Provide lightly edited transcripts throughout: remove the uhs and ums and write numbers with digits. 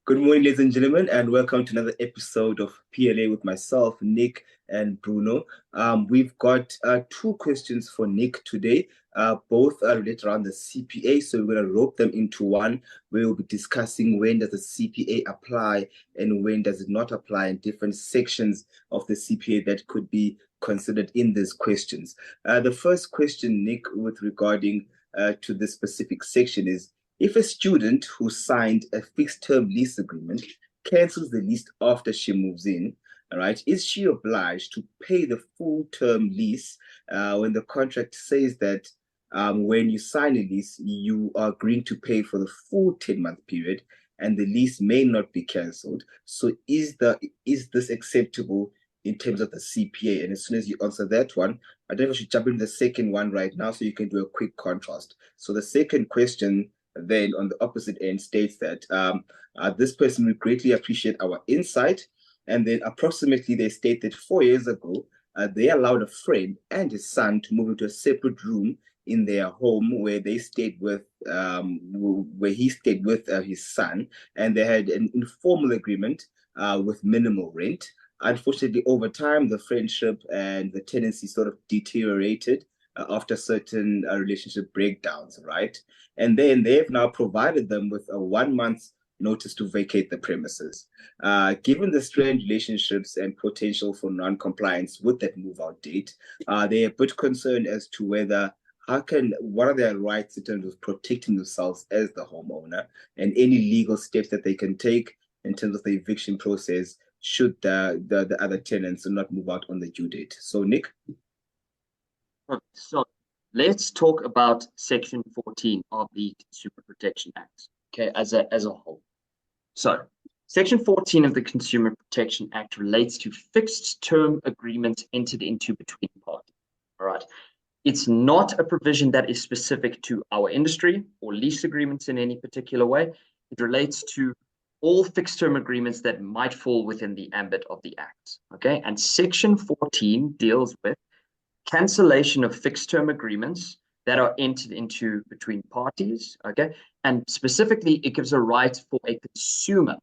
Good morning, ladies and gentlemen, and welcome to another episode of PLA with myself, Nick, and Bruno. We've got two questions for Nick today. Both are related around the CPA, so we're going to rope them into one. We will be discussing when does the CPA apply and when does it not apply, and different sections of the CPA that could be considered in these questions. The first question, Nick, with regarding to this specific section is, if a student who signed a fixed term lease agreement cancels the lease after she moves in, all right, is she obliged to pay the full term lease when the contract says that when you sign a lease, you are agreeing to pay for the full 10-month period and the lease may not be cancelled? So is this acceptable in terms of the CPA? And as soon as you answer that one, I think I should jump into the second one right now so you can do a quick contrast. So the second question then on the opposite end states that this person would greatly appreciate our insight. And then approximately they state that 4 years ago, they allowed a friend and his son to move into a separate room in their home where they stayed with, where he stayed with his son, and they had an informal agreement with minimal rent. Unfortunately, over time, the friendship and the tenancy sort of deteriorated after certain relationship breakdowns, right? And then they've now provided them with a 1 month notice to vacate the premises. Given the strained relationships and potential for non-compliance with that move-out date, they're a bit concerned as to what are their rights in terms of protecting themselves as the homeowner, and any legal steps that they can take in terms of the eviction process should the other tenants not move out on the due date. So, Nick? So let's talk about Section 14 of the Consumer Protection Act, okay, as a whole. So Section 14 of the Consumer Protection Act relates to fixed term agreements entered into between parties. All right. It's not a provision that is specific to our industry or lease agreements in any particular way. It relates to all fixed term agreements that might fall within the ambit of the Act. Okay. And Section 14 deals with cancellation of fixed term agreements that are entered into between parties, okay? And specifically, it gives a right for a consumer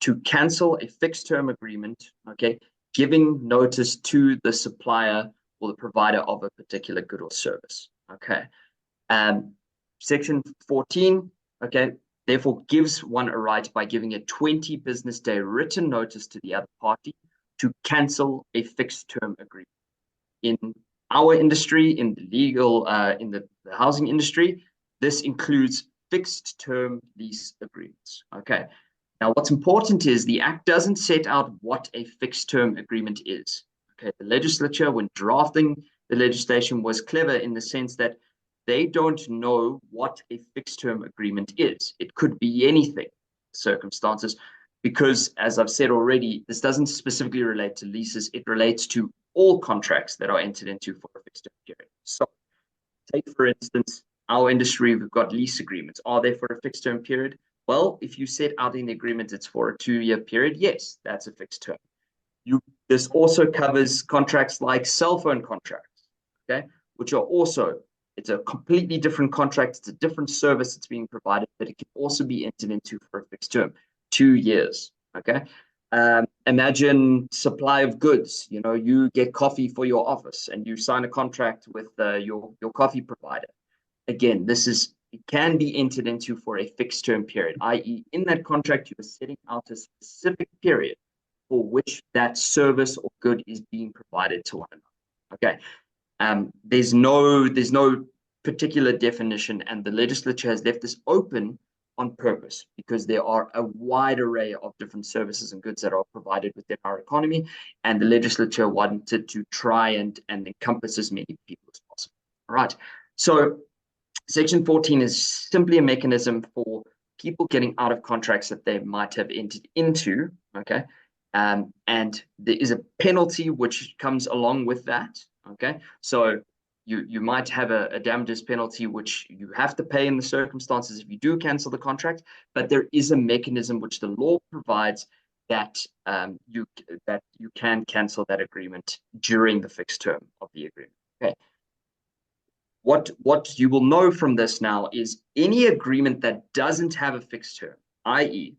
to cancel a fixed term agreement, okay, giving notice to the supplier or the provider of a particular good or service, okay? Section 14, okay, therefore gives one a right by giving a 20 business day written notice to the other party to cancel a fixed term agreement. In our industry, in the legal, in the housing industry, this includes fixed term lease agreements. Okay. Now, what's important is the Act doesn't set out what a fixed term agreement is. Okay. The legislature, when drafting the legislation, was clever in the sense that they don't know what a fixed term agreement is. It could be anything, circumstances, because as I've said already, this doesn't specifically relate to leases. It relates to all contracts that are entered into for a fixed term period. So take, for instance, our industry, we've got lease agreements. Are they for a fixed term period? Well, if you set out in the agreement it's for a 2-year period, yes, that's a fixed term. This also covers contracts like cell phone contracts, okay, which are also, it's a completely different contract. It's a different service that's being provided, but it can also be entered into for a fixed term, 2 years, okay? Imagine supply of goods. You know, you get coffee for your office and you sign a contract with your coffee provider. Again, it can be entered into for a fixed term period, i.e. in that contract, you are setting out a specific period for which that service or good is being provided to one another. Okay. There's no particular definition, and the legislature has left this open on purpose because there are a wide array of different services and goods that are provided within our economy, and the legislature wanted to try and encompass as many people as possible. All right. So Section 14 is simply a mechanism for people getting out of contracts that they might have entered into, okay? And there is a penalty which comes along with that, okay? So you might have a damages penalty which you have to pay in the circumstances if you do cancel the contract, but there is a mechanism which the law provides that you can cancel that agreement during the fixed term of the agreement. Okay. What you will know from this now is any agreement that doesn't have a fixed term, i.e.,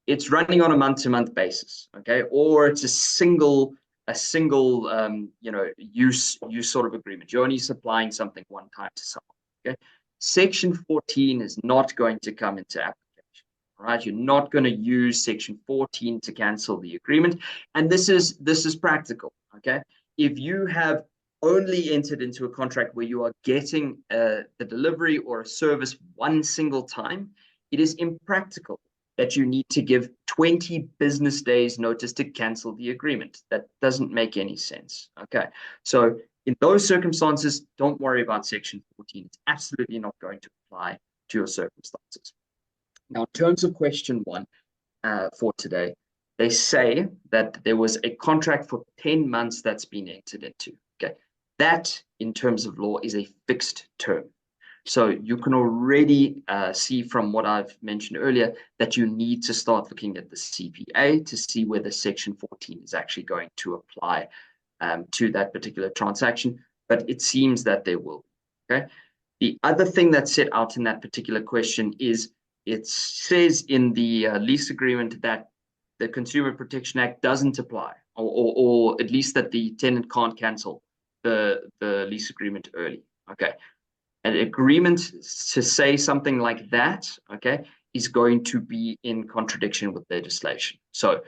it's running on a month-to-month basis, okay, or it's a single use sort of agreement. You're only supplying something one time to someone. Okay, Section 14 is not going to come into application. All right, you're not going to use Section 14 to cancel the agreement, and this is practical. Okay, if you have only entered into a contract where you are getting the delivery or a service one single time, it is impractical that you need to give 20 business days notice to cancel the agreement. That doesn't make any sense. Okay, so in those circumstances, don't worry about Section 14. It's absolutely not going to apply to your circumstances. Now, in terms of question 1 for today, they say that there was a contract for 10 months that's been entered into. Okay, that in terms of law is a fixed term. So you can already see from what I've mentioned earlier that you need to start looking at the CPA to see whether Section 14 is actually going to apply to that particular transaction, but it seems that they will. Okay. The other thing that's set out in that particular question is it says in the lease agreement that the Consumer Protection Act doesn't apply, or at least that the tenant can't cancel the lease agreement early. Okay. An agreement to say something like that, okay, is going to be in contradiction with legislation. So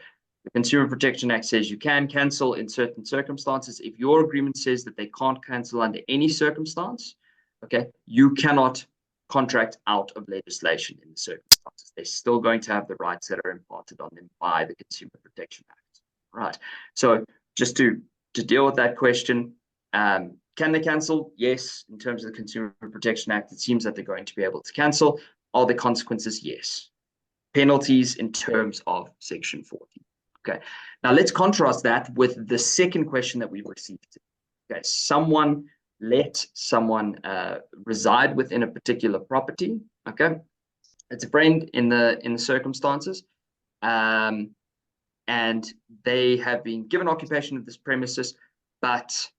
the Consumer Protection Act says you can cancel in certain circumstances. If your agreement says that they can't cancel under any circumstance, okay, you cannot contract out of legislation in the circumstances. They're still going to have the rights that are imparted on them by the Consumer Protection Act. Right. So just to deal with that question, can they cancel? Yes. In terms of the Consumer Protection Act, it seems that they're going to be able to cancel. Are the consequences? Yes. Penalties in terms of Section 14. Okay. Now let's contrast that with the second question that we received. Okay. Someone let someone reside within a particular property. Okay. It's a friend in the circumstances. And they have been given occupation of this premises, but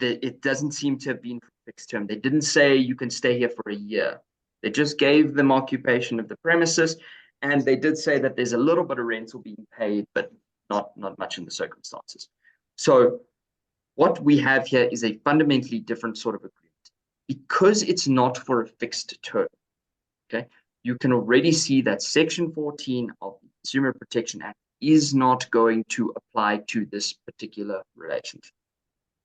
it doesn't seem to have been for a fixed term. They didn't say you can stay here for a year. They just gave them occupation of the premises, and they did say that there's a little bit of rental being paid, but not much in the circumstances. So what we have here is a fundamentally different sort of agreement. Because it's not for a fixed term, okay, you can already see that Section 14 of the Consumer Protection Act is not going to apply to this particular relationship.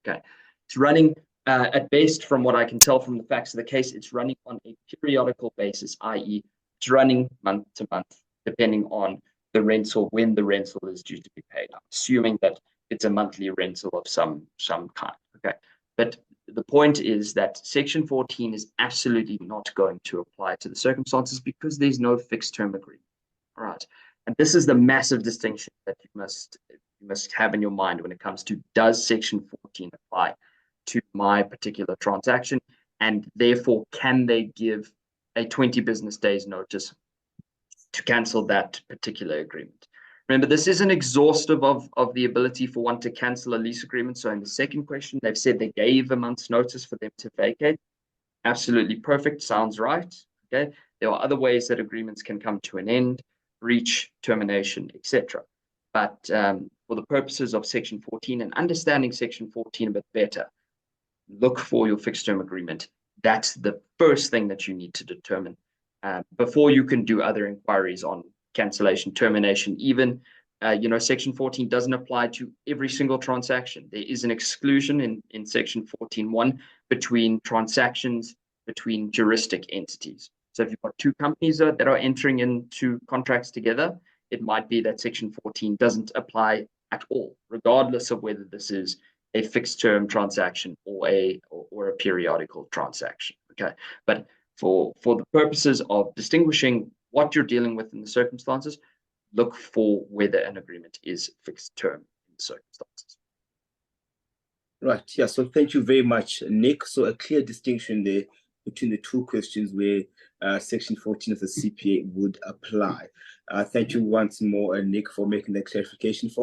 Okay, it's running at best, from what I can tell from the facts of the case, it's running on a periodical basis, i.e., it's running month to month, depending on the rental, when the rental is due to be paid. I'm assuming that it's a monthly rental of some kind. Okay, but the point is that Section 14 is absolutely not going to apply to the circumstances because there's no fixed term agreement. All right, and this is the massive distinction that you must have in your mind when it comes to, does Section 14 apply to my particular transaction, and therefore can they give a 20 business days notice to cancel that particular agreement. Remember, this isn't exhaustive of the ability for one to cancel a lease agreement. So in the second question, they've said they gave a month's notice for them to vacate. Absolutely perfect, sounds right. Okay, there are other ways that agreements can come to an end, breach, termination, etc. But for the purposes of Section 14 and understanding Section 14 a bit better, look for your fixed term agreement. That's the first thing that you need to determine before you can do other inquiries on cancellation, termination. Even, Section 14 doesn't apply to every single transaction. There is an exclusion in Section 14.1 between transactions between juristic entities. So if you've got two companies that are entering into contracts together, it might be that Section 14 doesn't apply at all, regardless of whether this is a fixed term transaction or a periodical transaction. Okay, but for the purposes of distinguishing what you're dealing with in the circumstances, look for whether an agreement is fixed term in the circumstances. Right. Yeah. So thank you very much, Nick. So a clear distinction there between the two questions where Section 14 of the CPA would apply. Thank you once more, Nick, for making that clarification for us.